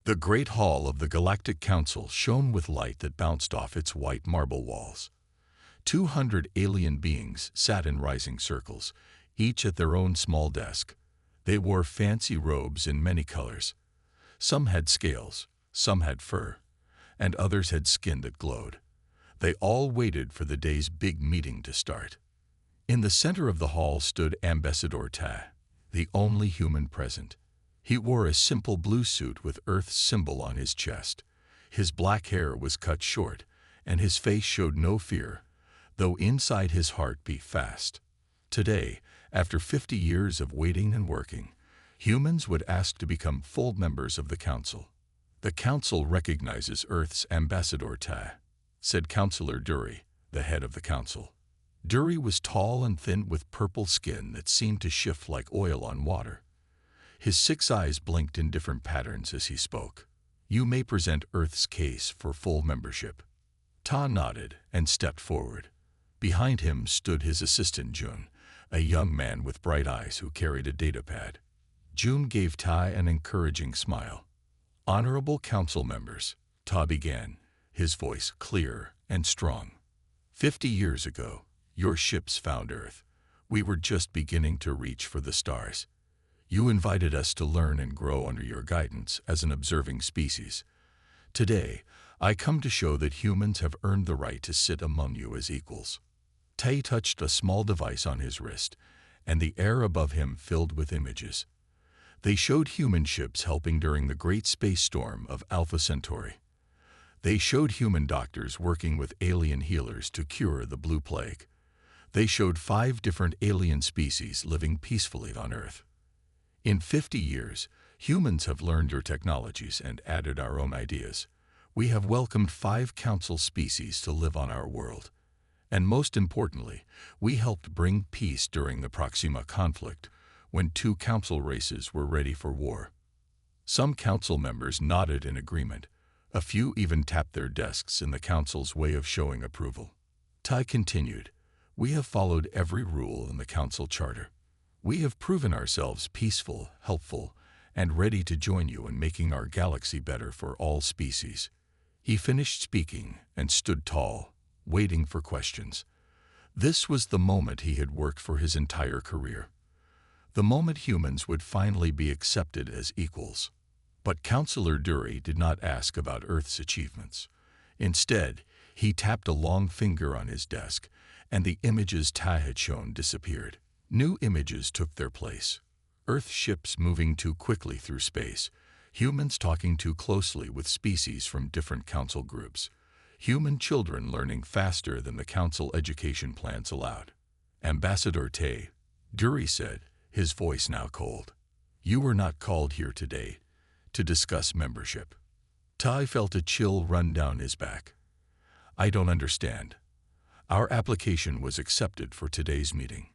The great hall of the Galactic Council shone with light that bounced off its white marble walls. 200 alien beings sat in rising circles, each at their own small desk. They wore fancy robes in many colors. Some had scales, some had fur, and others had skin that glowed. They all waited for the day's big meeting to start. In the center of the hall stood Ambassador Ta, the only human present. He wore a simple blue suit with Earth's symbol on his chest. His black hair was cut short, and his face showed no fear, though inside his heart beat fast. Today, after 50 years of waiting and working, humans would ask to become full members of the Council. "The Council recognizes Earth's Ambassador Ta," said Councillor Dury, the head of the Council. Dury was tall and thin with purple skin that seemed to shift like oil on water. His 6 eyes blinked in different patterns as he spoke. "You may present Earth's case for full membership." Ta nodded and stepped forward. Behind him stood his assistant Jun, a young man with bright eyes who carried a datapad. Jun gave Ta an encouraging smile. "Honorable Council members," Ta began, his voice clear and strong. 50 years ago, your ships found Earth. We were just beginning to reach for the stars. You invited us to learn and grow under your guidance as an observing species. Today, I come to show that humans have earned the right to sit among you as equals." Tai touched a small device on his wrist, and the air above him filled with images. They showed human ships helping during the great space storm of Alpha Centauri. They showed human doctors working with alien healers to cure the Blue Plague. They showed 5 different alien species living peacefully on Earth. In 50 years, humans have learned your technologies and added our own ideas. We have welcomed 5 council species to live on our world. And most importantly, we helped bring peace during the Proxima conflict, when 2 council races were ready for war. Some council members nodded in agreement. A few even tapped their desks in the council's way of showing approval. Tai continued, "We have followed every rule in the council charter. We have proven ourselves peaceful, helpful, and ready to join you in making our galaxy better for all species." He finished speaking and stood tall, waiting for questions. This was the moment he had worked for his entire career. The moment humans would finally be accepted as equals. But Councillor Dury did not ask about Earth's achievements. Instead, he tapped a long finger on his desk, and the images Ta had shown disappeared. New images took their place. Earth ships moving too quickly through space, humans talking too closely with species from different council groups, human children learning faster than the council education plans allowed. "Ambassador Tay," Dury said, his voice now cold, "you were not called here today to discuss membership." Tai felt a chill run down his back. "I don't understand. Our application was accepted for today's meeting."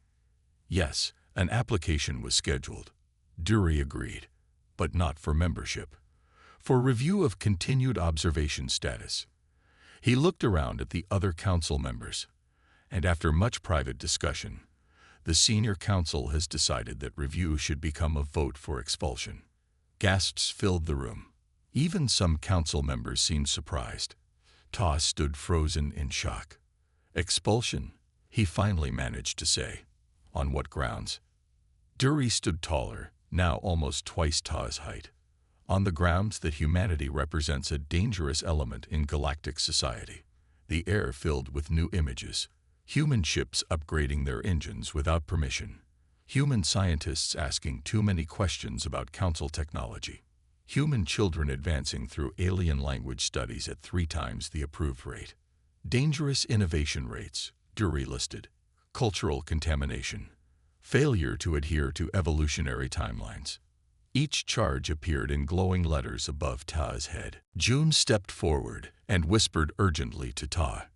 "Yes, an application was scheduled," Dury agreed, "but not for membership. For review of continued observation status." He looked around at the other council members, and after much private discussion, the senior council has decided that review should become a vote for expulsion. Gasps filled the room. Even some council members seemed surprised. Ta stood frozen in shock. "Expulsion?" he finally managed to say. "On what grounds?" Dury stood taller, now almost twice Ta's height. "On the grounds that humanity represents a dangerous element in galactic society." The air filled with new images. Human ships upgrading their engines without permission. Human scientists asking too many questions about council technology. Human children advancing through alien language studies at 3 times the approved rate. Dangerous innovation rates, Dury listed. Cultural contamination. Failure to adhere to evolutionary timelines. Each charge appeared in glowing letters above Ta's head. Jun stepped forward and whispered urgently to Ta,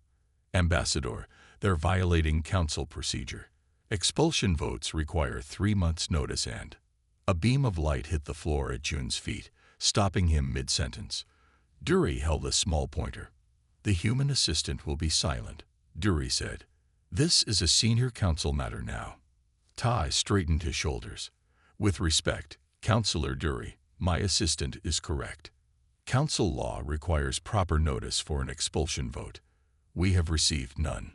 "Ambassador, they're violating council procedure. Expulsion votes require 3 months' notice and..." A beam of light hit the floor at Jun's feet, stopping him mid-sentence. Dury held a small pointer. "The human assistant will be silent," Dury said. "This is a senior council matter now." Ta straightened his shoulders. "With respect, Councillor Dury, my assistant is correct." Council law requires proper notice for an expulsion vote. We have received none.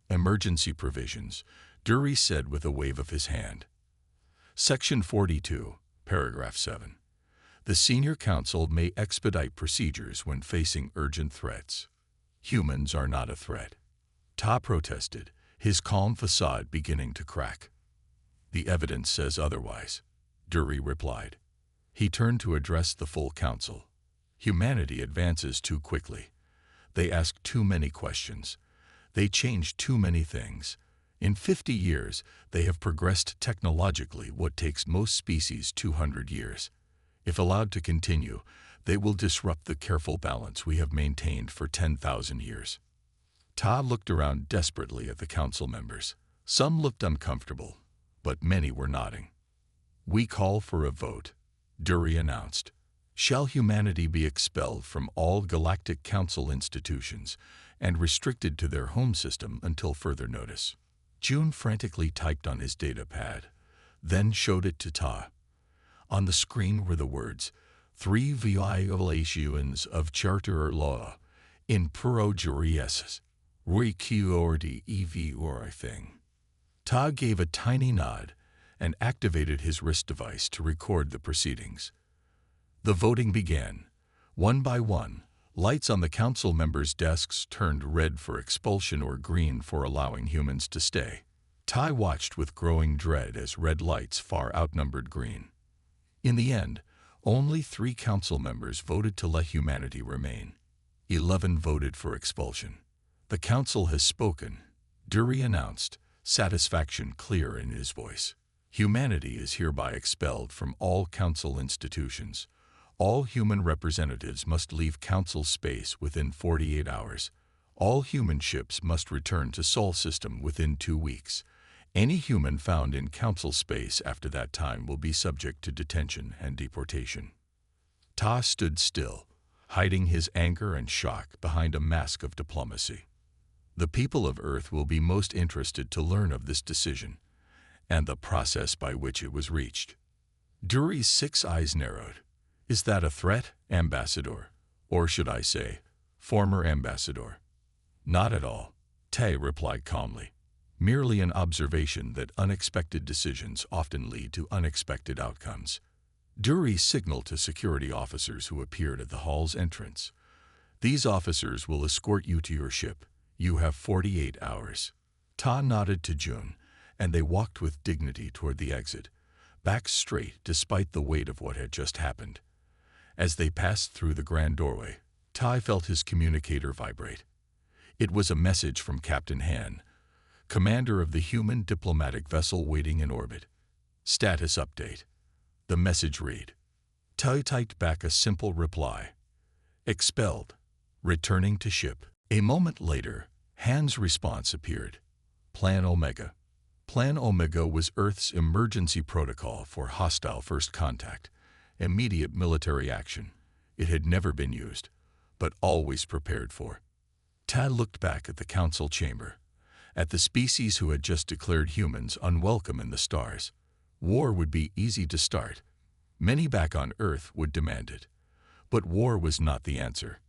Emergency provisions, Dury said with a wave of his hand. Section 42, Paragraph 7. The Senior Council may expedite procedures when facing urgent threats. Humans are not a threat. Ta protested, his calm facade beginning to crack. The evidence says otherwise, Dury replied. He turned to address the full council. Humanity advances too quickly. They ask too many questions. They change too many things. In 50 years, they have progressed technologically what takes most species 200 years. If allowed to continue, they will disrupt the careful balance we have maintained for 10,000 years. Ta looked around desperately at the council members. Some looked uncomfortable, but many were nodding. We call for a vote, Dury announced. Shall humanity be expelled from all Galactic Council institutions and restricted to their home system until further notice? June frantically typed on his data pad, then showed it to Ta. On the screen were the words, 3 violations of Charter law in pro juries, requiord ev or I thing. Ta gave a tiny nod and activated his wrist device to record the proceedings. The voting began. One by one, lights on the council members' desks turned red for expulsion or green for allowing humans to stay. Ta watched with growing dread as red lights far outnumbered green. In the end, only 3 council members voted to let humanity remain. 11 voted for expulsion. The council has spoken, Dury announced, satisfaction clear in his voice. Humanity is hereby expelled from all council institutions. All human representatives must leave council space within 48 hours. All human ships must return to Sol system within 2 weeks. Any human found in council space after that time will be subject to detention and deportation. Ta stood still, hiding his anger and shock behind a mask of diplomacy. The people of Earth will be most interested to learn of this decision and the process by which it was reached. Dury's 6 eyes narrowed. Is that a threat, Ambassador? Or should I say, former Ambassador? Not at all, Ta replied calmly. Merely an observation that unexpected decisions often lead to unexpected outcomes. Dury signaled to security officers who appeared at the hall's entrance. These officers will escort you to your ship. You have 48 hours. Ta nodded to June, and they walked with dignity toward the exit, back straight despite the weight of what had just happened. As they passed through the grand doorway, Ta felt his communicator vibrate. It was a message from Captain Han, commander of the human diplomatic vessel waiting in orbit. Status update. The message read. Ta typed back a simple reply. Expelled. Returning to ship. A moment later, Han's response appeared. Plan Omega. Plan Omega was Earth's emergency protocol for hostile first contact, immediate military action. It had never been used, but always prepared for. Ta looked back at the council chamber, at the species who had just declared humans unwelcome in the stars. War would be easy to start. Many back on Earth would demand it. But war was not the answer.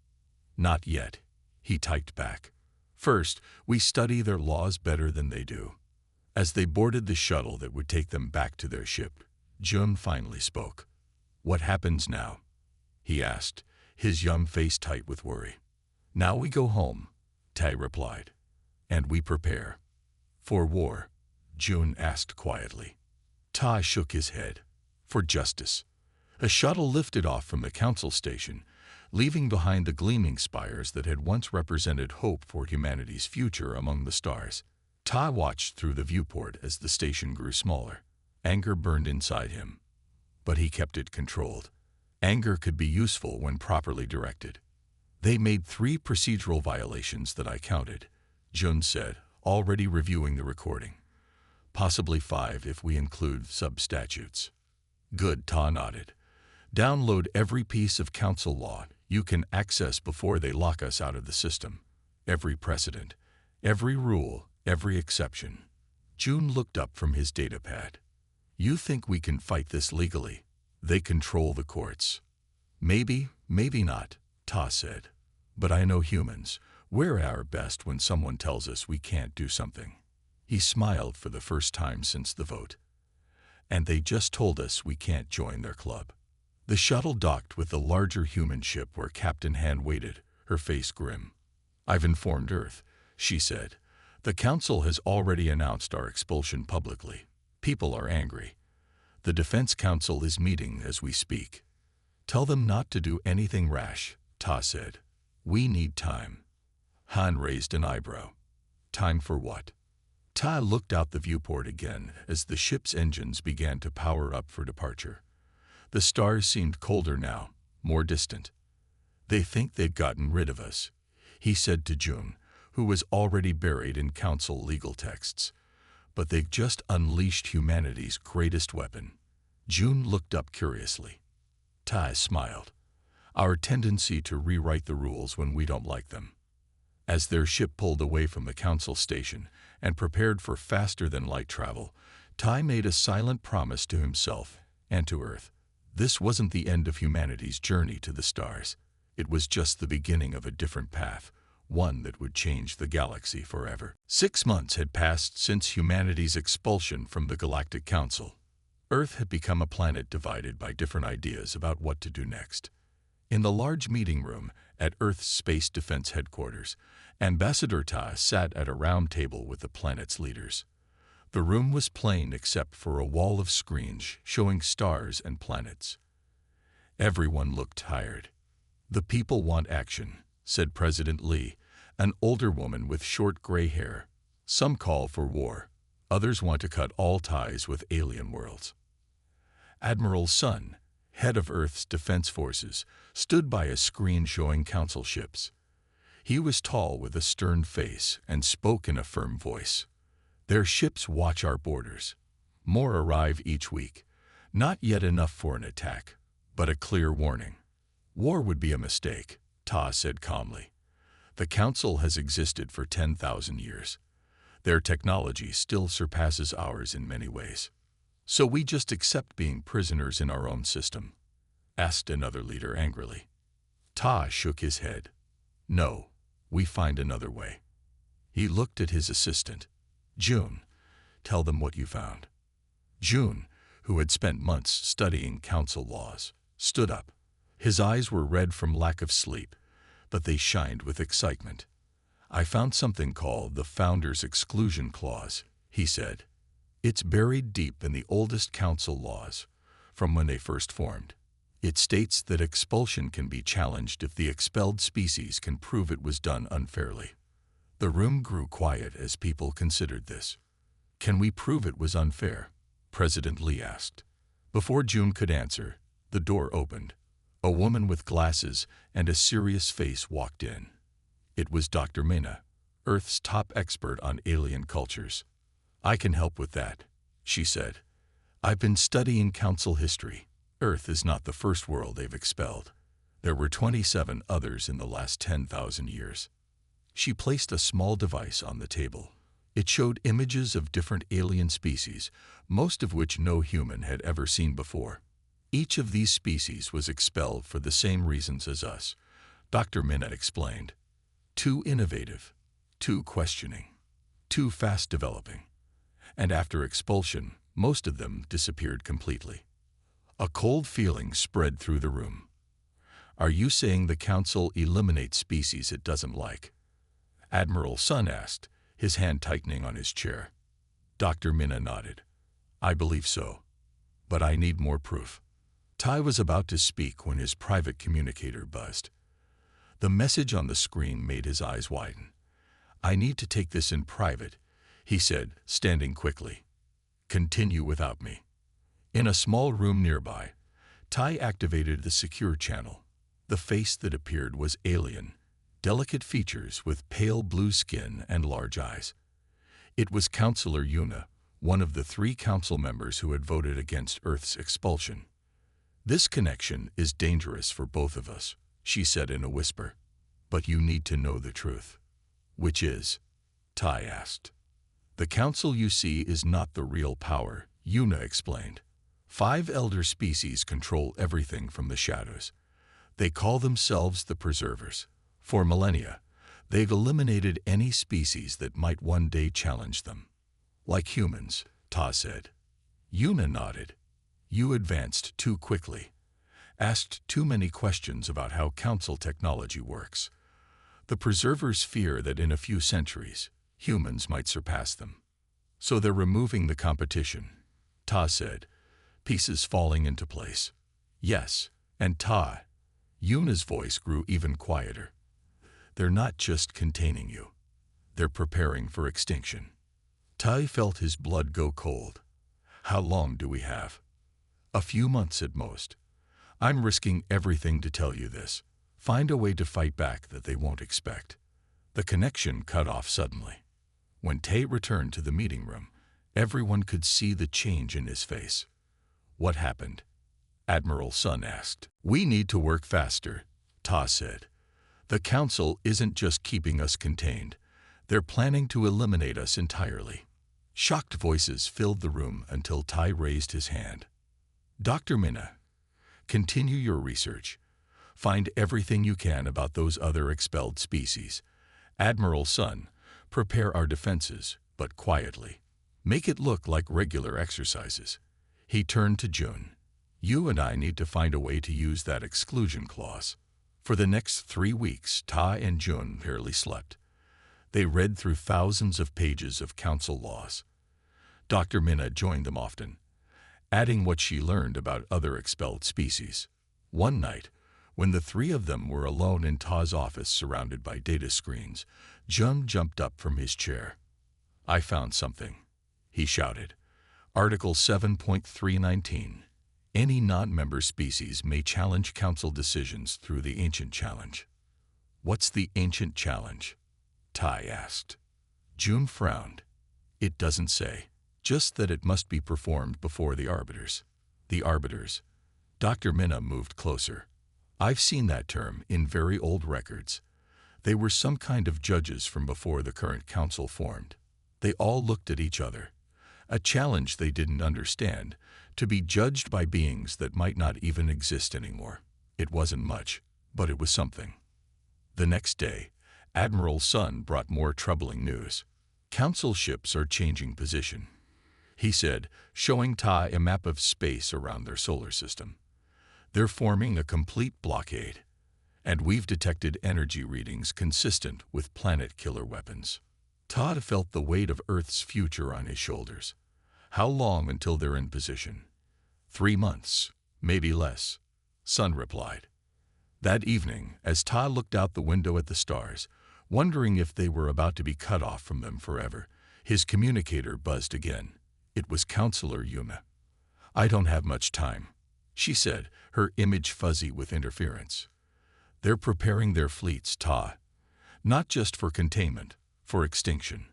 Not yet, he typed back. First, we study their laws better than they do. As they boarded the shuttle that would take them back to their ship, Jun finally spoke. What happens now? He asked, his young face tight with worry. Now we go home, Ta replied. And we prepare. For war? Jun asked quietly. Ta shook his head. For justice. A shuttle lifted off from the council station, leaving behind the gleaming spires that had once represented hope for humanity's future among the stars. Ta watched through the viewport as the station grew smaller. Anger burned inside him. But he kept it controlled. Anger could be useful when properly directed. They made 3 procedural violations that I counted, Jun said, already reviewing the recording. Possibly 5 if we include sub-statutes. Good, Ta nodded. Download every piece of council law you can access before they lock us out of the system. Every precedent, every rule, every exception. Jun looked up from his datapad. You think we can fight this legally? They control the courts. Maybe, Maybe not, Ta said. But I know humans. We're at our best when someone tells us we can't do something. He smiled for the first time since the vote. And they just told us we can't join their club. The shuttle docked with the larger human ship where Captain Han waited, her face grim. I've informed Earth, she said. The Council has already announced our expulsion publicly. People are angry. The Defense Council is meeting as we speak. Tell them not to do anything rash, Ta said. We need time. Han raised an eyebrow. Time for what? Ta looked out the viewport again as the ship's engines began to power up for departure. The stars seemed colder now, more distant. They think they've gotten rid of us, he said to June, who was already buried in Council legal texts. But they've just unleashed humanity's greatest weapon. June looked up curiously. Ta smiled. Our tendency to rewrite the rules when we don't like them. As their ship pulled away from the Council station and prepared for faster-than-light travel, Ta made a silent promise to himself and to Earth. This wasn't the end of humanity's journey to the stars. It was just the beginning of a different path, one that would change the galaxy forever. 6 months had passed since humanity's expulsion from the Galactic Council. Earth had become a planet divided by different ideas about what to do next. In the large meeting room at Earth's Space Defense Headquarters, Ambassador Ta sat at a round table with the planet's leaders. The room was plain except for a wall of screens showing stars and planets. Everyone looked tired. The people want action, said President Lee, an older woman with short gray hair. Some call for war. Others want to cut all ties with alien worlds. Admiral Sun, head of Earth's defense forces, stood by a screen showing Council ships. He was tall with a stern face and spoke in a firm voice. Their ships watch our borders. More arrive each week. Not yet enough for an attack, but a clear warning. War would be a mistake, Ta said calmly. The Council has existed for 10,000 years. Their technology still surpasses ours in many ways. So we just accept being prisoners in our own system? Asked another leader angrily. Ta shook his head. No, we find another way. He looked at his assistant. June, tell them what you found. June, who had spent months studying Council laws, stood up. His eyes were red from lack of sleep, but they shined with excitement. I found something called the Founder's Exclusion Clause, he said. It's buried deep in the oldest Council laws, from when they first formed. It states that expulsion can be challenged if the expelled species can prove it was done unfairly. The room grew quiet as people considered this. Can we prove it was unfair? President Lee asked. Before June could answer, the door opened. A woman with glasses and a serious face walked in. It was Dr. Mena, Earth's top expert on alien cultures. I can help with that, she said. I've been studying Council history. Earth is not the first world they've expelled. There were 27 others in the last 10,000 years. She placed a small device on the table. It showed images of different alien species, most of which no human had ever seen before. Each of these species was expelled for the same reasons as us, Dr. Mena explained. Too innovative, too questioning, too fast developing. And after expulsion, most of them disappeared completely. A cold feeling spread through the room. Are you saying the Council eliminates species it doesn't like? Admiral Sun asked, his hand tightening on his chair. Dr. Mena nodded. I believe so. But I need more proof. Tai was about to speak when his private communicator buzzed. The message on the screen made his eyes widen. I need to take this in private, he said, standing quickly. Continue without me. In a small room nearby, Tai activated the secure channel. The face that appeared was alien, delicate features with pale blue skin and large eyes. It was Counselor Yuna, one of the 3 council members who had voted against Earth's expulsion. This connection is dangerous for both of us, she said in a whisper. But you need to know the truth. Which is? Tai asked. The Council you see is not the real power, Yuna explained. 5 elder species control everything from the shadows. They call themselves the Preservers. For millennia, they've eliminated any species that might one day challenge them. Like humans, Ta said. Yuna nodded. You advanced too quickly. Asked too many questions about how Council technology works. The Preservers fear that in a few centuries, humans might surpass them. So they're removing the competition, Ta said, pieces falling into place. Yes, and Ta. Yuna's voice grew even quieter. They're not just containing you. They're preparing for extinction. Tai felt his blood go cold. How long do we have? A few months at most. I'm risking everything to tell you this. Find a way to fight back that they won't expect. The connection cut off suddenly. When Tay returned to the meeting room, everyone could see the change in his face. What happened? Admiral Sun asked. We need to work faster, Ta said. The Council isn't just keeping us contained. They're planning to eliminate us entirely. Shocked voices filled the room until Tai raised his hand. Dr. Minna, continue your research. Find everything you can about those other expelled species. Admiral Sun, prepare our defenses, but quietly. Make it look like regular exercises. He turned to June. You and I need to find a way to use that exclusion clause. For the next 3 weeks, Ta and June barely slept. They read through thousands of pages of Council laws. Dr. Minna joined them often, adding what she learned about other expelled species. One night, when the three of them were alone in Ta's office surrounded by data screens, Jun jumped up from his chair. I found something, he shouted. Article 7.319. Any non-member species may challenge Council decisions through the Ancient Challenge. What's the Ancient Challenge? Tai asked. June frowned. It doesn't say, just that it must be performed before the Arbiters. The Arbiters. Dr. Minna moved closer. I've seen that term in very old records. They were some kind of judges from before the current Council formed. They all looked at each other. A challenge they didn't understand, to be judged by beings that might not even exist anymore. It wasn't much, but it was something. The next day, Admiral Sun brought more troubling news. Council ships are changing position, he said, showing Tai a map of space around their solar system. They're forming a complete blockade, and we've detected energy readings consistent with planet-killer weapons. Todd felt the weight of Earth's future on his shoulders. How long until they're in position? 3 months, maybe less, Sun replied. That evening, as Todd looked out the window at the stars, wondering if they were about to be cut off from them forever, his communicator buzzed again. It was Counselor Yuna. I don't have much time, she said, her image fuzzy with interference. They're preparing their fleets, Ta. Not just for containment, for extinction.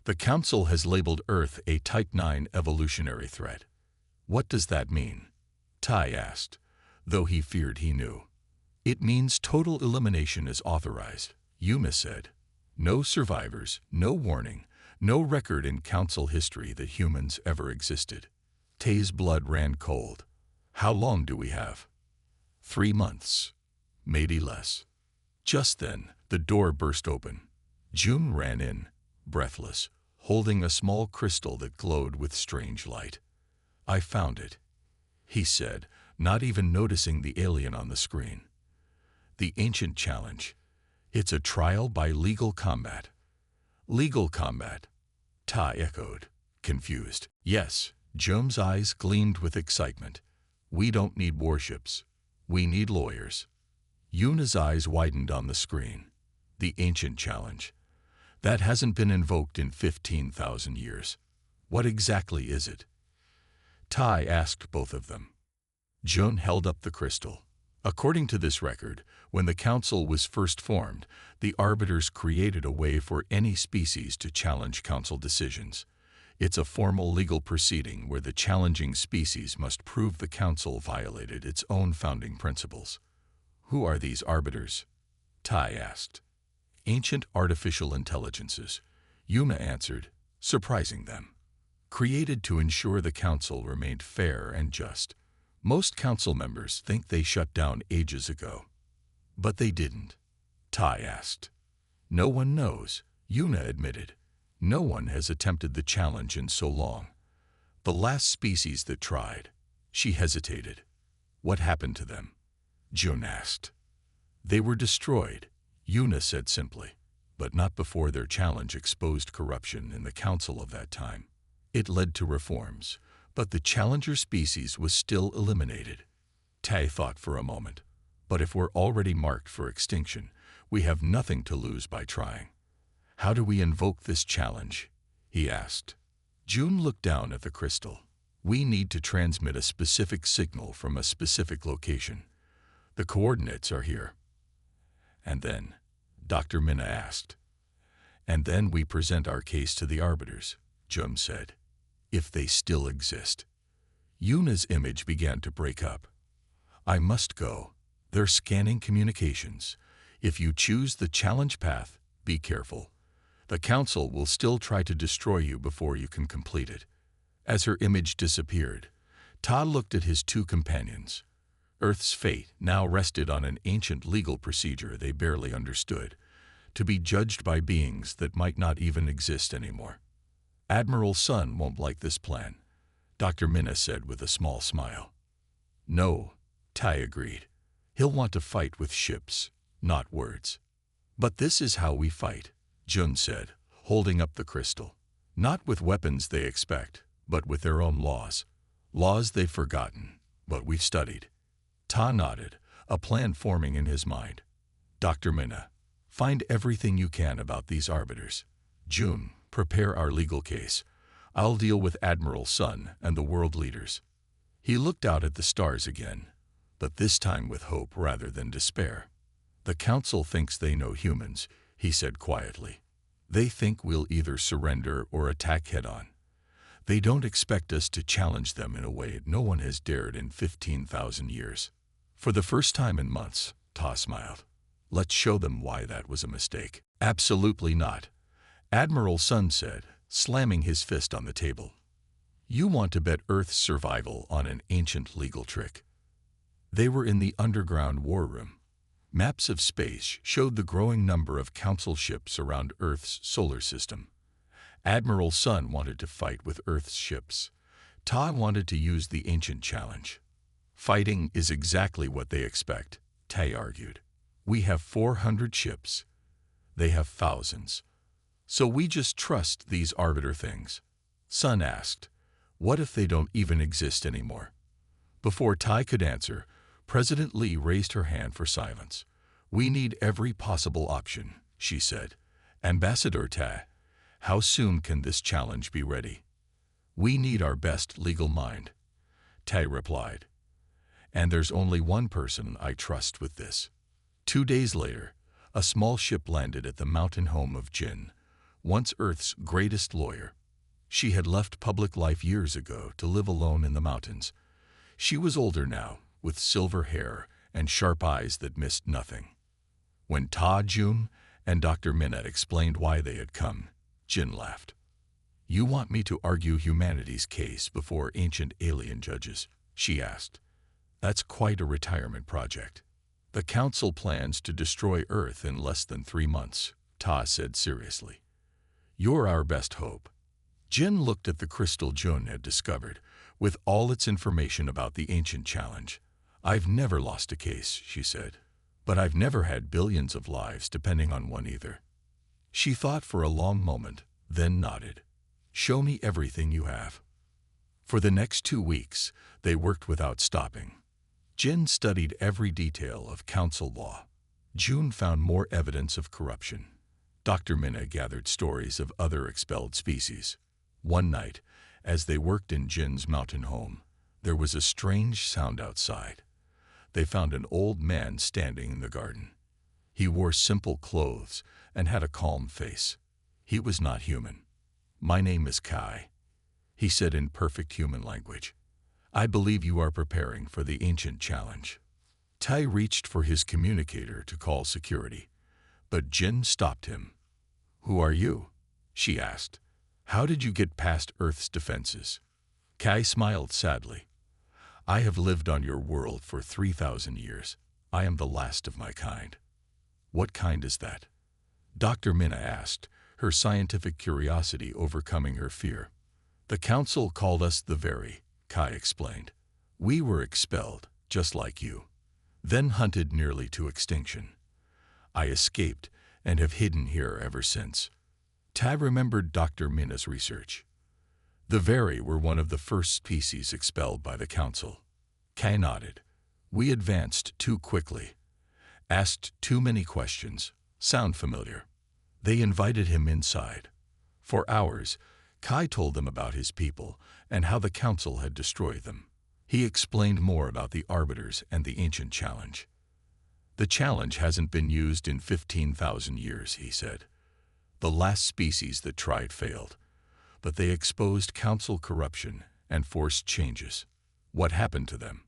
The Council has labeled Earth a Type 9 evolutionary threat. What does that mean? Tai asked, though he feared he knew. It means total elimination is authorized, Yuma said. No survivors, no warning, no record in Council history that humans ever existed. Tay's blood ran cold. How long do we have? 3 months. Maybe less. Just then, the door burst open. June ran in, breathless, holding a small crystal that glowed with strange light. I found it, he said, not even noticing the alien on the screen. The Ancient Challenge. It's a trial by legal combat. Legal combat? Ta echoed, confused. Yes, June's eyes gleamed with excitement. We don't need warships. We need lawyers. Yuna's eyes widened on the screen. The Ancient Challenge. That hasn't been invoked in 15,000 years. What exactly is it? Tai asked both of them. June held up the crystal. According to this record, when the Council was first formed, the Arbiters created a way for any species to challenge Council decisions. It's a formal legal proceeding where the challenging species must prove the Council violated its own founding principles. Who are these Arbiters? Tai asked. Ancient artificial intelligences, Yuma answered, surprising them. Created to ensure the Council remained fair and just. Most Council members think they shut down ages ago. But they didn't. Tai asked. No one knows, Yuna admitted. No one has attempted the challenge in so long. The last species that tried. She hesitated. What happened to them? Jun asked. They were destroyed, Yuna said simply, but not before their challenge exposed corruption in the council of that time. It led to reforms, but the challenger species was still eliminated. Tai thought for a moment. But if we're already marked for extinction, we have nothing to lose by trying. How do we invoke this challenge? He asked. Jun looked down at the crystal. We need to transmit a specific signal from a specific location. The coordinates are here. And then, Dr. Minna asked. And then we present our case to the arbiters, Jun said. If they still exist. Yuna's image began to break up. I must go. They're scanning communications. If you choose the challenge path, be careful. The council will still try to destroy you before you can complete it. As her image disappeared, Ta looked at his two companions. Earth's fate now rested on an ancient legal procedure they barely understood, to be judged by beings that might not even exist anymore. Admiral Sun won't like this plan, Dr. Minna said with a small smile. No, Tai agreed. He'll want to fight with ships, not words. But this is how we fight, Jun said, holding up the crystal. Not with weapons they expect, but with their own laws. Laws they've forgotten, but we've studied. Ta nodded, a plan forming in his mind. Dr. Minna, find everything you can about these arbiters. Jun, prepare our legal case. I'll deal with Admiral Sun and the world leaders. He looked out at the stars again, but this time with hope rather than despair. The council thinks they know humans, he said quietly. They think we'll either surrender or attack head-on. They don't expect us to challenge them in a way no one has dared in 15,000 years. For the first time in months, Ta smiled. Let's show them why that was a mistake. Absolutely not, Admiral Sun said, slamming his fist on the table. You want to bet Earth's survival on an ancient legal trick. They were in the underground war room. Maps of space showed the growing number of council ships around Earth's solar system. Admiral Sun wanted to fight with Earth's ships. Ta wanted to use the ancient challenge. Fighting is exactly what they expect, Tai argued. We have 400 ships. They have thousands. So we just trust these arbiter things. Sun asked, what if they don't even exist anymore? Before Tai could answer, President Lee raised her hand for silence. We need every possible option, she said. Ambassador Tai, how soon can this challenge be ready? We need our best legal mind, Tai replied. And there's only one person I trust with this. 2 days later, a small ship landed at the mountain home of Jin, once Earth's greatest lawyer. She had left public life years ago to live alone in the mountains. She was older now, with silver hair and sharp eyes that missed nothing. When Ta, Jun, and Dr. Minna explained why they had come, Jin laughed. You want me to argue humanity's case before ancient alien judges? She asked. That's quite a retirement project. The council plans to destroy Earth in less than 3 months, Ta said seriously. You're our best hope. Jin looked at the crystal Jun had discovered, with all its information about the ancient challenge. I've never lost a case, she said. But I've never had billions of lives depending on one either. She thought for a long moment, then nodded. Show me everything you have. For the next 2 weeks, they worked without stopping. Jin studied every detail of council law. Jun found more evidence of corruption. Dr. Minna gathered stories of other expelled species. One night, as they worked in Jin's mountain home, there was a strange sound outside. They found an old man standing in the garden. He wore simple clothes and had a calm face. He was not human. My name is Kai, he said in perfect human language. I believe you are preparing for the ancient challenge. Tai reached for his communicator to call security, but Jin stopped him. Who are you? She asked. How did you get past Earth's defenses? Kai smiled sadly. I have lived on your world for 3,000 years. I am the last of my kind. What kind is that? Dr. Minna asked, her scientific curiosity overcoming her fear. The council called us the Very, Kai explained. We were expelled, just like you, then hunted nearly to extinction. I escaped and have hidden here ever since. Tab remembered Dr. Minna's research. The Very were one of the first species expelled by the council. Kai nodded. We advanced too quickly, asked too many questions. Sound familiar? They invited him inside. For hours, Kai told them about his people and how the council had destroyed them. He explained more about the Arbiters and the ancient challenge. The challenge hasn't been used in 15,000 years, he said. The last species that tried failed, but they exposed council corruption and forced changes. What happened to them?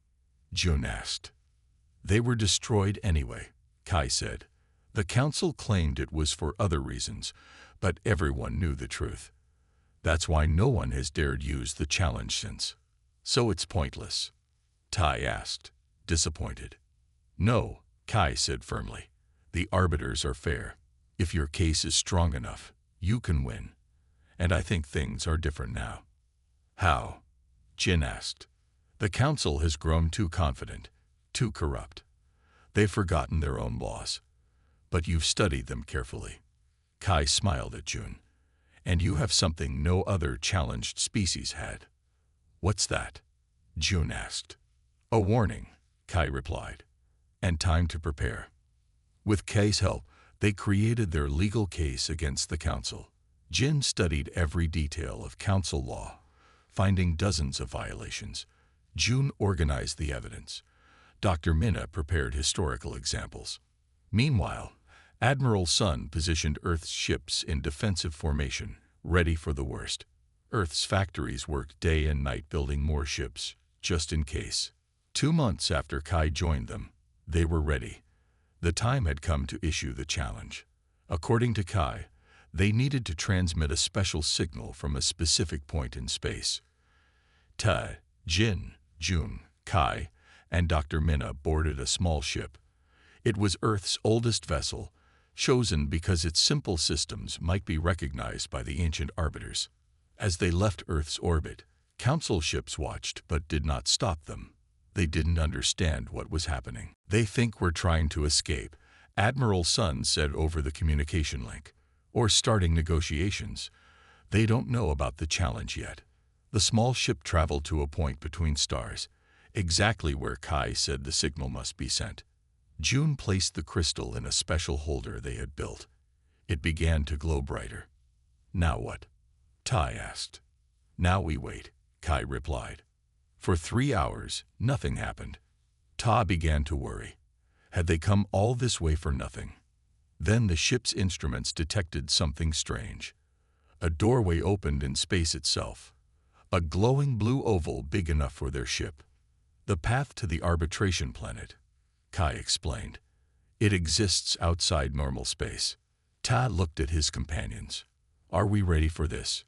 Jun asked. They were destroyed anyway, Kai said. The council claimed it was for other reasons, but everyone knew the truth. That's why no one has dared use the challenge since. So it's pointless? Tai asked, disappointed. No, Kai said firmly. The Arbiters are fair. If your case is strong enough, you can win. And I think things are different now. How? Jin asked. The council has grown too confident, too corrupt. They've forgotten their own laws. But you've studied them carefully. Kai smiled at Jun. And you have something no other challenged species had. What's that? Jun asked. A warning, Kai replied. And time to prepare. With Kai's help, they created their legal case against the council. Jin studied every detail of council law, finding dozens of violations. Jun organized the evidence. Dr. Minna prepared historical examples. Meanwhile, Admiral Sun positioned Earth's ships in defensive formation, ready for the worst. Earth's factories worked day and night building more ships, just in case. 2 months after Kai joined them, they were ready. The time had come to issue the challenge. According to Kai, they needed to transmit a special signal from a specific point in space. Tai, Jin, Jun, Kai, and Dr. Minna boarded a small ship. It was Earth's oldest vessel, chosen because its simple systems might be recognized by the ancient Arbiters. As they left Earth's orbit, council ships watched but did not stop them. They didn't understand what was happening. They think we're trying to escape, Admiral Sun said over the communication link, or starting negotiations. They don't know about the challenge yet. The small ship traveled to a point between stars, exactly where Kai said the signal must be sent. Jun placed the crystal in a special holder they had built. It began to glow brighter. Now what? Tai asked. Now we wait, Kai replied. For 3 hours, nothing happened. Ta began to worry. Had they come all this way for nothing? Then the ship's instruments detected something strange. A doorway opened in space itself. A glowing blue oval big enough for their ship. The path to the arbitration planet, Kai explained. It exists outside normal space. Ta looked at his companions. Are we ready for this?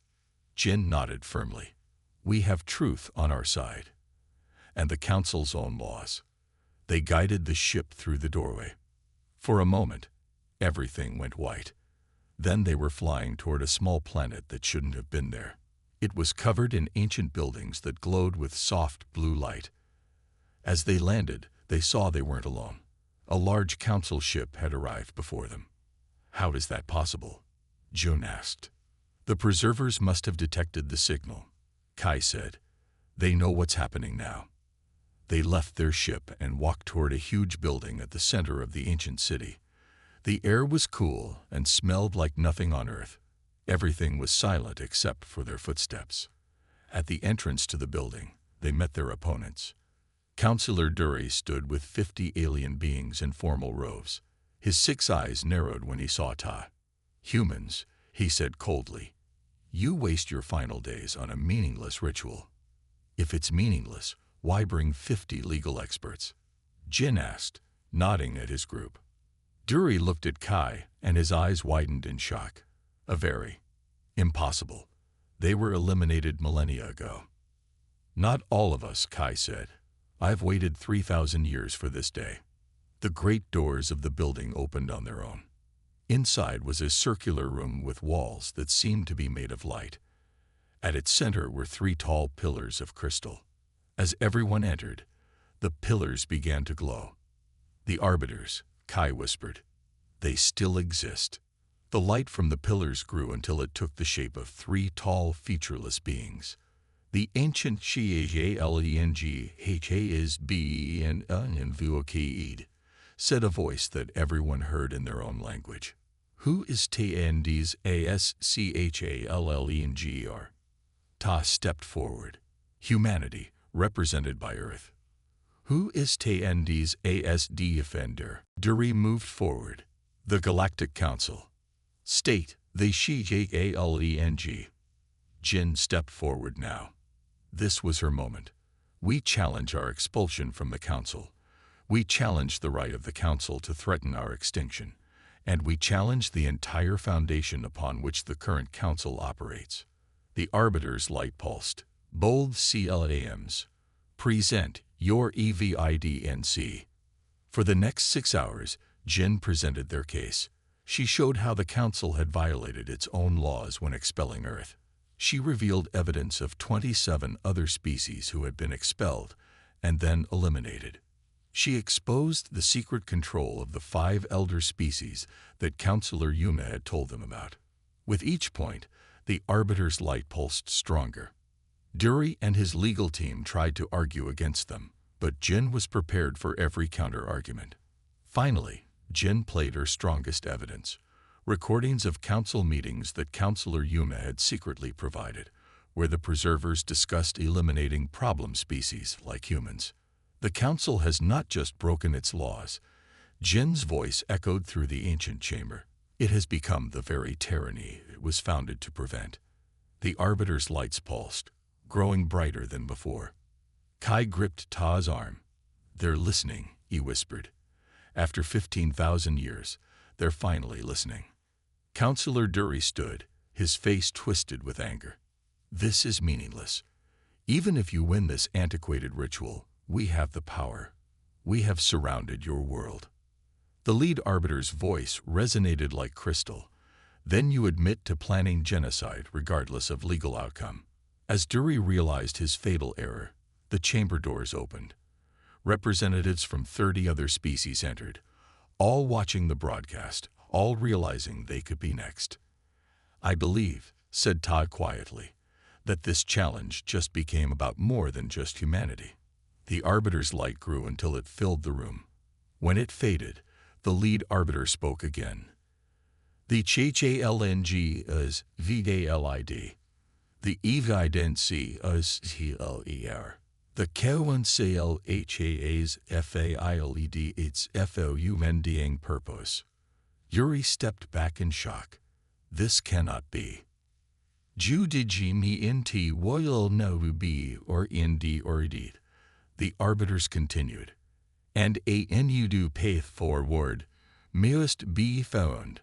Jin nodded firmly. We have truth on our side. And the council's own laws. They guided the ship through the doorway. For a moment, everything went white. Then they were flying toward a small planet that shouldn't have been there. It was covered in ancient buildings that glowed with soft blue light. As they landed, they saw they weren't alone. A large council ship had arrived before them. How is that possible? Jun asked. The preservers must have detected the signal, Kai said. They know what's happening now. They left their ship and walked toward a huge building at the center of the ancient city. The air was cool and smelled like nothing on Earth. Everything was silent except for their footsteps. At the entrance to the building, they met their opponents. Councillor Dury stood with 50 alien beings in formal robes. His 6 eyes narrowed when he saw Ta. Humans, he said coldly. You waste your final days on a meaningless ritual. If it's meaningless, why bring 50 legal experts? Jin asked, nodding at his group. Dury looked at Kai, and his eyes widened in shock. A very impossible. They were eliminated millennia ago. Not all of us, Kai said. I've waited 3,000 years for this day. The great doors of the building opened on their own. Inside was a circular room with walls that seemed to be made of light. At its center were 3 tall pillars of crystal. As everyone entered, the pillars began to glow. "The Arbiters," Kai whispered. "They still exist." The light from the pillars grew until it took the shape of 3 tall, featureless beings. "The ancient Shalenghaishasbn said a voice that everyone heard in their own language. "Who is Tnd's Aschallengr?" Ta stepped forward. "Humanity, represented by Earth." "Who is Tnd's ASD Defender?" Duri moved forward. "The Galactic Council." "State, the Shjaleng." Jin stepped forward now. This was her moment. "We challenge our expulsion from the Council. We challenge the right of the Council to threaten our extinction. And we challenge the entire foundation upon which the current Council operates." The Arbiter's light pulsed. "Bold CLAMs. Present your EVIDNC." For the next 6 hours, Jin presented their case. She showed how the Council had violated its own laws when expelling Earth. She revealed evidence of 27 other species who had been expelled and then eliminated. She exposed the secret control of the 5 elder species that Counselor Yuma had told them about. With each point, the Arbiter's light pulsed stronger. Duri and his legal team tried to argue against them, but Jin was prepared for every counter-argument. Finally, Jin played her strongest evidence: recordings of council meetings that Counselor Yuma had secretly provided, where the preservers discussed eliminating problem species like humans. The Council has not just broken its laws. Jin's voice echoed through the ancient chamber. It has become the very tyranny it was founded to prevent. The Arbiter's lights pulsed, growing brighter than before. Kai gripped Ta's arm. "They're listening," he whispered. "After 15,000 years, they're finally listening." Counselor Duri stood, his face twisted with anger. "This is meaningless. Even if you win this antiquated ritual, we have the power. We have surrounded your world." The lead Arbiter's voice resonated like crystal. "Then you admit to planning genocide regardless of legal outcome." As Duri realized his fatal error, the chamber doors opened. Representatives from 30 other species entered, all watching the broadcast, all realizing they could be next. "I believe," said Ta quietly, "that this challenge just became about more than just humanity." The Arbiter's light grew until it filled the room. When it faded, the lead Arbiter spoke again. "The Chaleng is VDLID. The evidency is TLER. The Council's FAILED its FOUMending purpose." Yuri stepped back in shock. "This cannot be." "Judigi me inti woyal no be or indi or deed," the Arbiters continued. "And a nudu path forward must be found."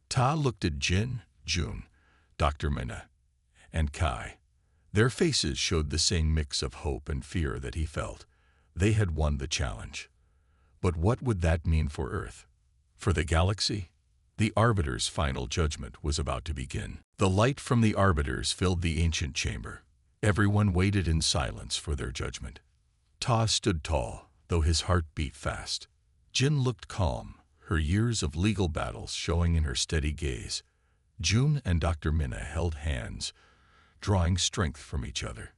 Ta looked at Jin, Jun, Dr. Minna, and Kai. Their faces showed the same mix of hope and fear that he felt. They had won the challenge. But what would that mean for Earth? For the galaxy? The Arbiter's final judgment was about to begin. The light from the Arbiters filled the ancient chamber. Everyone waited in silence for their judgment. Ta stood tall, though his heart beat fast. Jin looked calm, her years of legal battles showing in her steady gaze. Jun and Dr. Minna held hands, drawing strength from each other.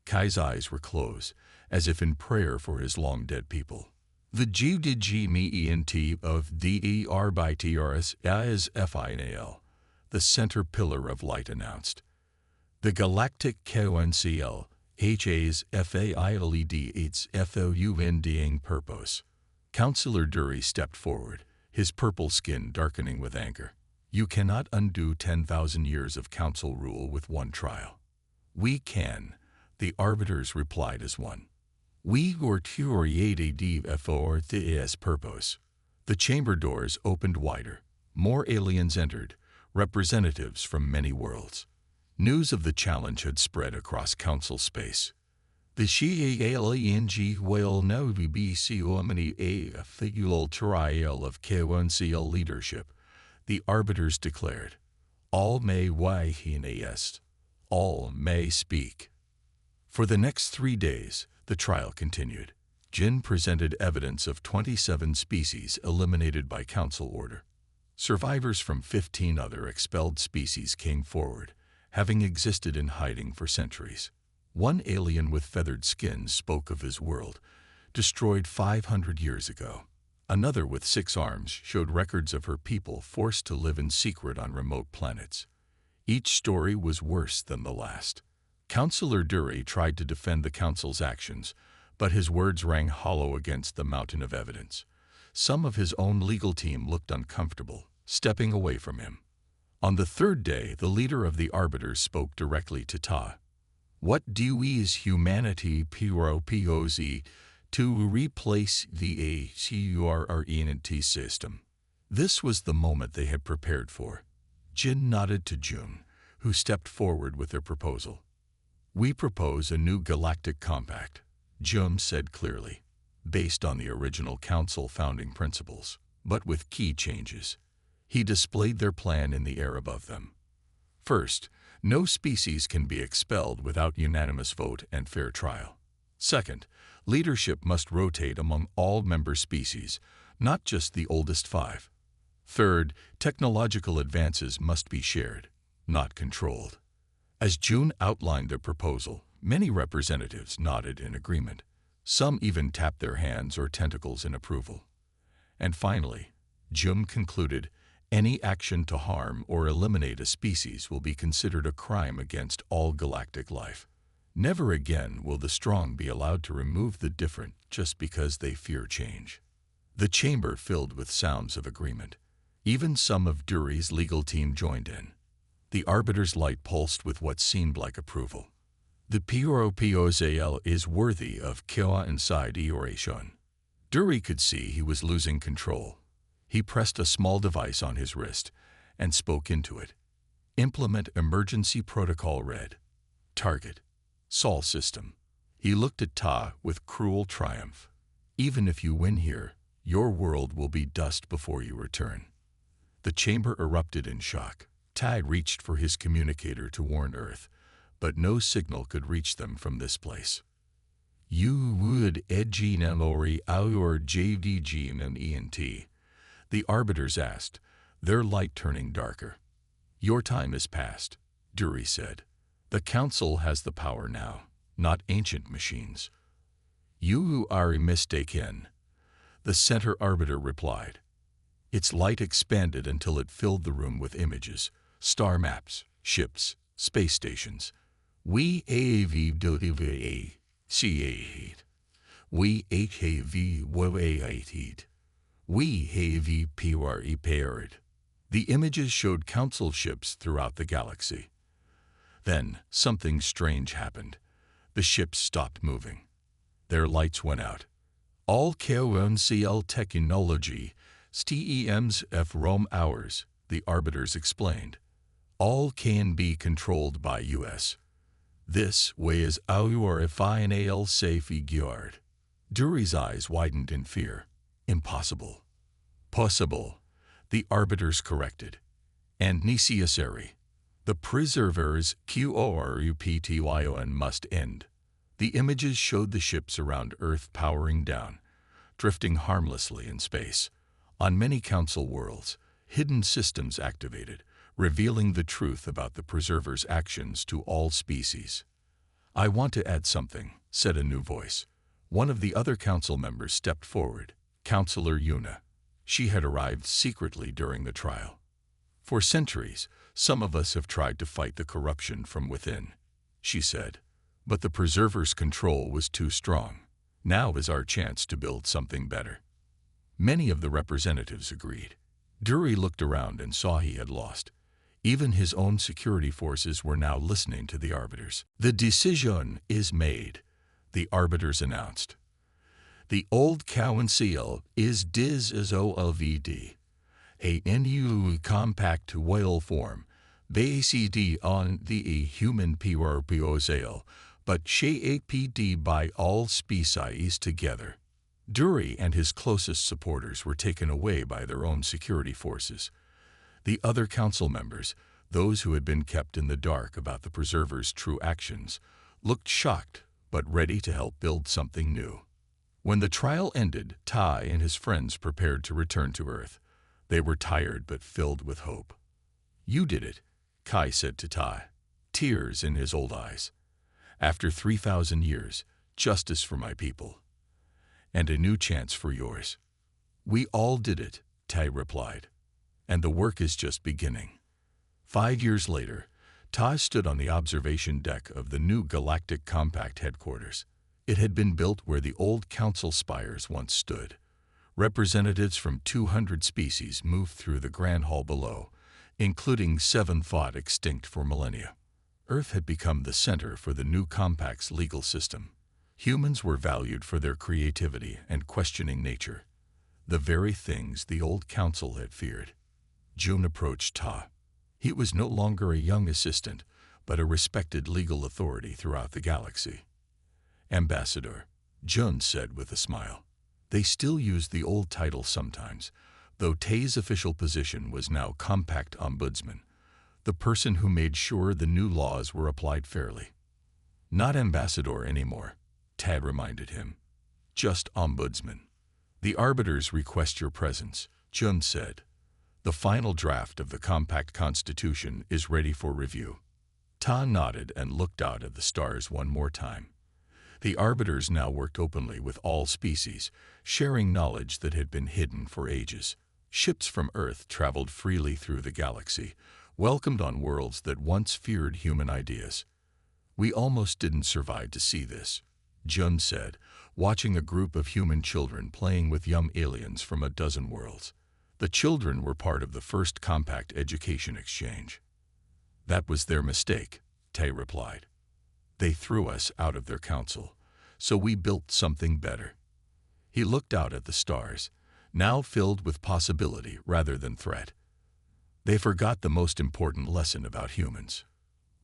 Kai's eyes were closed, as if in prayer for his long-dead people. "The GDGMENT of DER by TRS as FINAL," the center pillar of light announced. "The Galactic Council HA's FAILED its FOUMending purpose." Counselor Duri stepped forward, his purple skin darkening with anger. "You cannot undo 10,000 years of council rule with one trial." "We can," the Arbiters replied as one. "We were created for this purpose." The chamber doors opened wider. More aliens entered, representatives from many worlds. News of the challenge had spread across council space. The CALENG will now be omni a figural trial of KONCL leadership, the arbiters declared. All may est. All may speak. For the next 3 days, the trial continued. Jin presented evidence of 27 species eliminated by council order. Survivors from 15 other expelled species came forward, having existed in hiding for centuries. One alien with feathered skin spoke of his world, destroyed 500 years ago. Another with 6 arms showed records of her people forced to live in secret on remote planets. Each story was worse than the last. Councillor Dury tried to defend the council's actions, but his words rang hollow against the mountain of evidence. Some of his own legal team looked uncomfortable, stepping away from him. On the 3rd day, the leader of the arbiters spoke directly to Ta. What do we as humanity propose to replace the ACURRENT system? This was the moment they had prepared for. Jin nodded to June, who stepped forward with their proposal. We propose a new galactic compact, Jun said clearly, based on the original council founding principles, but with key changes. He displayed their plan in the air above them. First, no species can be expelled without unanimous vote and fair trial. Second, leadership must rotate among all member species, not just the oldest 5. Third, technological advances must be shared, not controlled. As June outlined their proposal, many representatives nodded in agreement. Some even tapped their hands or tentacles in approval. And finally, June concluded, any action to harm or eliminate a species will be considered a crime against all galactic life. Never again will the strong be allowed to remove the different just because they fear change. The chamber filled with sounds of agreement. Even some of Dury's legal team joined in. The arbiter's light pulsed with what seemed like approval. The PROPOSAL is worthy of Kyoa inside Eoration. Dury could see he was losing control. He pressed a small device on his wrist and spoke into it. Implement emergency protocol red. Target. Sol system. He looked at Ta with cruel triumph. Even if you win here, your world will be dust before you return. The chamber erupted in shock. Ta reached for his communicator to warn Earth, but no signal could reach them from this place. You would edginamori our JDG and ENT. The arbiters asked, their light turning darker. Your time is past, Dury said. The council has the power now, not ancient machines. You are mistaken, the center arbiter replied. Its light expanded until it filled the room with images, star maps, ships, space stations. We AV CA8. We HAV We have paired. The images showed council ships throughout the galaxy. Then something strange happened. The ships stopped moving. Their lights went out. All KONCL technology, STEM's F-Rome hours, the arbiters explained. All can be controlled by US. This way is our final safe guard. Dury's eyes widened in fear. Impossible. Possible, the arbiters corrected. And necessary. The preservers QORUPTYON must end. The images showed the ships around Earth powering down, drifting harmlessly in space. On many council worlds, hidden systems activated, revealing the truth about the preservers' actions to all species. I want to add something, said a new voice. One of the other council members stepped forward. Councillor Yuna. She had arrived secretly during the trial. For centuries, some of us have tried to fight the corruption from within, she said. But the preserver's control was too strong. Now is our chance to build something better. Many of the representatives agreed. Dury looked around and saw he had lost. Even his own security forces were now listening to the arbiters. The decision is made, the arbiters announced. The old council is dissolved. A new compact will form, based on the human proposal, but shaped by all species together. Dury and his closest supporters were taken away by their own security forces. The other council members, those who had been kept in the dark about the Preserver's true actions, looked shocked but ready to help build something new. When the trial ended, Ty and his friends prepared to return to Earth. They were tired but filled with hope. "You did it," Kai said to Ty, tears in his old eyes. "After 3,000 years, justice for my people. And a new chance for yours." "We all did it," Ty replied. "And the work is just beginning." 5 years later, Ty stood on the observation deck of the new Galactic Compact headquarters. It had been built where the old council spires once stood. Representatives from 200 species moved through the grand hall below, including 7 thought extinct for millennia. Earth had become the center for the new Compact's legal system. Humans were valued for their creativity and questioning nature, the very things the old council had feared. June approached Ta. He was no longer a young assistant, but a respected legal authority throughout the galaxy. "Ambassador," Jun said with a smile. They still used the old title sometimes, though Tay's official position was now Compact Ombudsman, the person who made sure the new laws were applied fairly. "Not ambassador anymore," Tad reminded him. "Just Ombudsman." "The arbiters request your presence," Jun said. "The final draft of the Compact Constitution is ready for review." Ta nodded and looked out at the stars one more time. The arbiters now worked openly with all species, sharing knowledge that had been hidden for ages. Ships from Earth traveled freely through the galaxy, welcomed on worlds that once feared human ideas. "We almost didn't survive to see this," Jun said, watching a group of human children playing with young aliens from a dozen worlds. The children were part of the first Compact education exchange. "That was their mistake," Tay replied. "They threw us out of their council, so we built something better." He looked out at the stars, now filled with possibility rather than threat. They forgot the most important lesson about humans,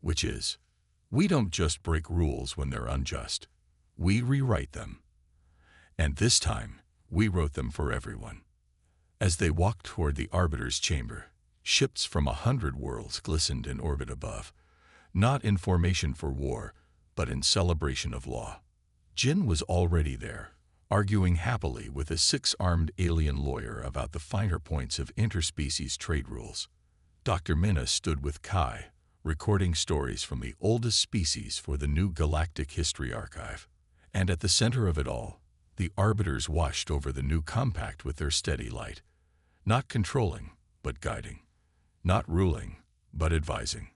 which is, we don't just break rules when they're unjust. We rewrite them. And this time, we wrote them for everyone. As they walked toward the Arbiter's chamber, ships from 100 worlds glistened in orbit above, not in formation for war, but in celebration of law. Jin was already there, arguing happily with a 6-armed alien lawyer about the finer points of interspecies trade rules. Dr. Minna stood with Kai, recording stories from the oldest species for the new Galactic History Archive. And at the center of it all, the Arbiters washed over the new Compact with their steady light, not controlling, but guiding, not ruling, but advising.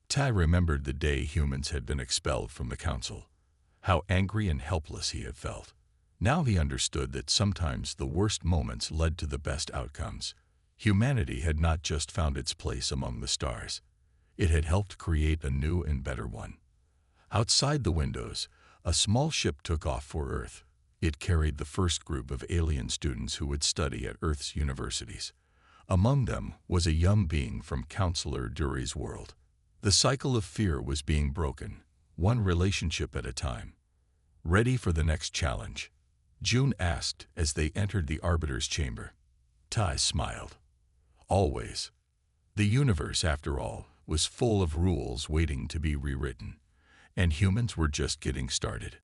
Tai remembered the day humans had been expelled from the council, how angry and helpless he had felt. Now he understood that sometimes the worst moments led to the best outcomes. Humanity had not just found its place among the stars. It had helped create a new and better one. Outside the windows, a small ship took off for Earth. It carried the first group of alien students who would study at Earth's universities. Among them was a young being from Counselor Dury's world. The cycle of fear was being broken, one relationship at a time. "Ready for the next challenge?" June asked as they entered the Arbiter's chamber. Tai smiled. "Always." The universe, after all, was full of rules waiting to be rewritten, and humans were just getting started.